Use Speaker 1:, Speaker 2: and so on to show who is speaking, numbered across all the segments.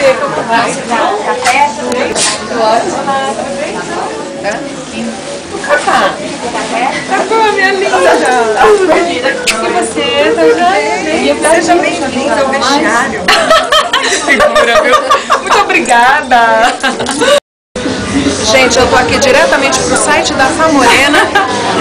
Speaker 1: você, como vai?
Speaker 2: Café?
Speaker 1: Tá bom, minha linda. E você, tá joia?
Speaker 2: Seja bem-vindo ao vestiário.
Speaker 1: Que figura, viu? Muito obrigada. Gente, eu tô aqui diretamente pro site da Famorena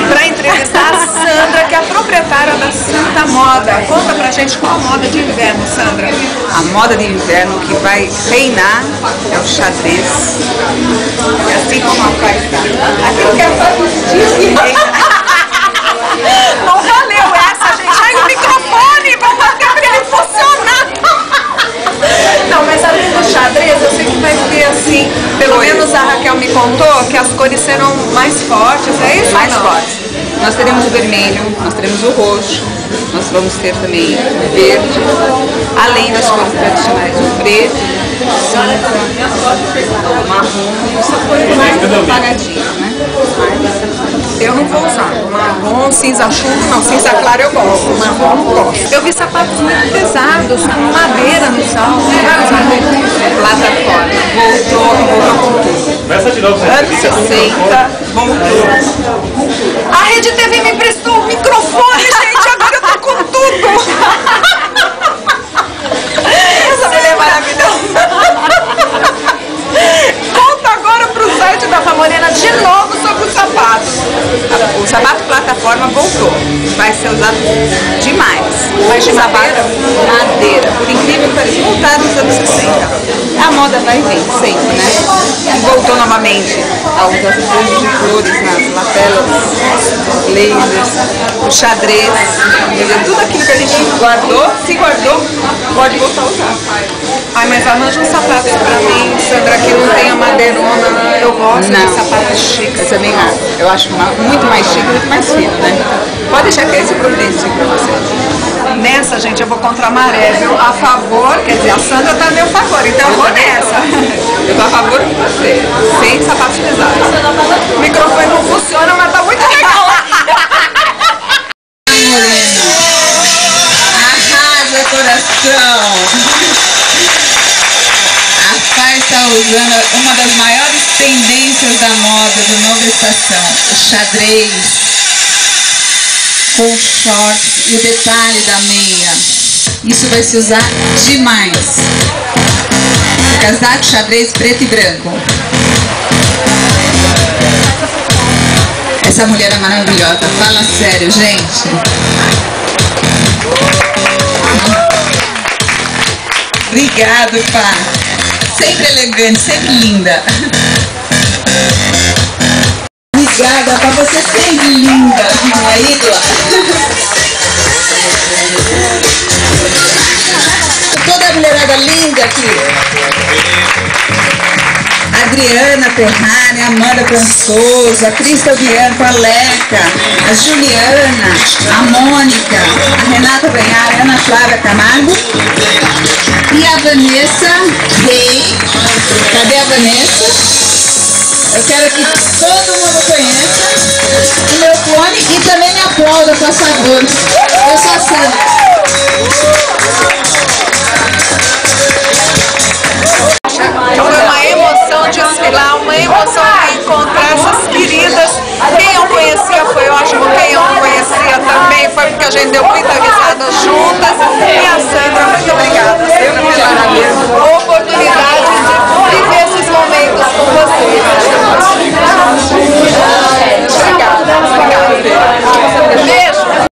Speaker 1: para entrevistar a Sandra, que é a proprietária da Santa Moda. Conta pra gente qual a moda de inverno, Sandra.
Speaker 2: A moda de inverno que vai reinar é o xadrez. Assim como a praia está. Aquilo que é só que reina.
Speaker 1: Não valeu essa, gente. Ai, o microfone, vamos bater pra ele funcionar. Não, mas além do xadrez, eu sei que vai ter assim, pelo menos a Raquel me contou que as cores serão mais fortes, é isso?
Speaker 2: Mais fortes. Nós teremos o vermelho, nós teremos o roxo, nós vamos ter também o verde, além das cores tradicionais, o preto, cinza, o marrom, essa cor mais apagadinha, né?
Speaker 1: Eu não vou usar marrom, cinza chumbo, não, cinza claro eu gosto, marrom não gosto. Eu vi sapatos muito pesados, com madeira no salto,
Speaker 2: Plataforma, voltou com tudo. Anos 60, voltou.
Speaker 1: A Rede TV me emprestou o microfone, gente, agora eu tô com tudo.
Speaker 2: Essa mulher é maravilhosa.
Speaker 1: Conta agora pro site da Famorena de novo sobre os sapatos.
Speaker 2: O sapato plataforma voltou. Vai ser usado demais.
Speaker 1: Mas de
Speaker 2: sapato madeira. Por incrível que pareça, voltado nos anos 60. A moda vai vir sempre, né? E voltou novamente a usar franjas de flores nas lapelas, lasers, o xadrez, entendeu? Tudo aquilo que a gente guardou, se guardou, pode voltar a usar.
Speaker 1: Ai, mas arranja uns sapatos pra mim, Sandra, que não tenha madeirona. Eu gosto de sapatos chiques.
Speaker 2: Eu também não. Eu acho muito mais chique do que mais fino, né? Pode deixar que esse providencie pra você.
Speaker 1: Nessa, gente, eu vou contra a maré, viu? A favor, quer dizer, a Sandra tá a meu favor, então eu vou nessa.
Speaker 2: Eu tô a favor de você, sem sapatos pesados.
Speaker 1: O microfone não funciona, mas tá muito legal.
Speaker 2: Morena, arrasa coração. A Fai está usando uma das maiores tendências da moda do Nova Estação, o xadrez com shorts e o detalhe da meia. Isso vai se usar demais. Casaco xadrez preto e branco. Essa mulher é maravilhosa, fala sério, gente. Obrigado, pá. Sempre elegante, sempre linda. Obrigada, pá, você sempre linda, minha ídola. Toda a mulherada linda aqui. Adriana Ferrari, Amanda Françoso, a Crista Bianco, a Leca, a Juliana, a Mônica, a Renata Banhar, a Ana Flávia Camargo e a Vanessa Rei. Cadê a Vanessa? Eu quero que todo mundo conheça o meu clone e também me aplauda, por favor. Eu sou a Sandra.